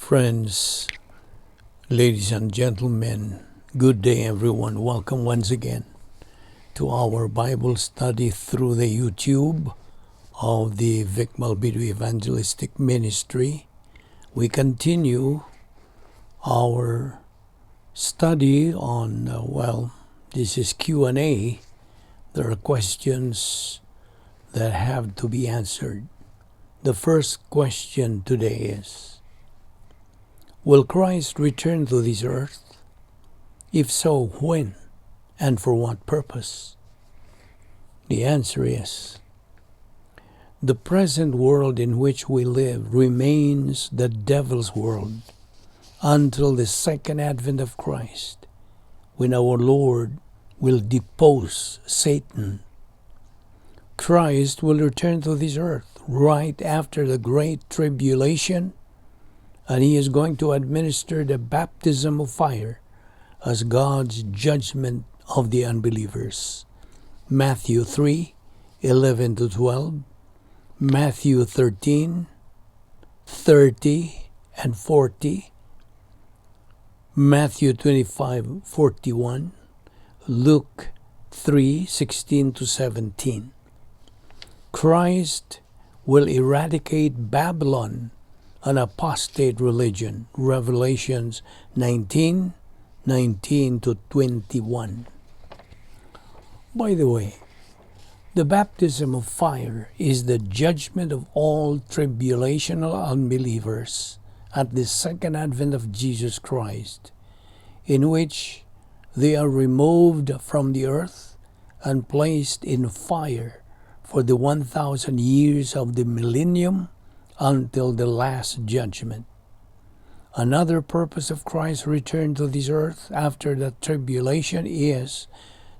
Friends, ladies and gentlemen, good day everyone. Welcome once again to our Bible study through the YouTube of the Balbido Evangelistic Ministry. We continue our study on, this is Q&A. There are questions that have to be answered. The first question today is, will Christ return to this earth? If so, when and for what purpose? The answer is, the present world in which we live remains the devil's world until the second advent of Christ, when our Lord will depose Satan. Christ will return to this earth right after the great tribulation, and he is going to administer the baptism of fire as God's judgment of the unbelievers. Matthew 3:11-12, Matthew 13:30 and 40, Matthew 25:41, Luke 3:16-17. Christ will eradicate Babylon, an apostate religion. Revelations 19:19-21. By the way, the baptism of fire is the judgment of all tribulational unbelievers at the second advent of Jesus Christ, in which they are removed from the earth and placed in fire for the 1,000 years of the millennium until the last judgment. Another purpose of Christ's return to this earth after the tribulation is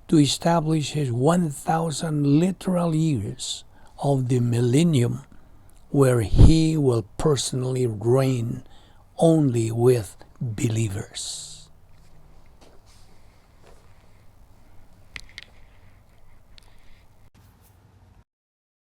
to establish his 1,000 literal years of the millennium, where he will personally reign only with believers.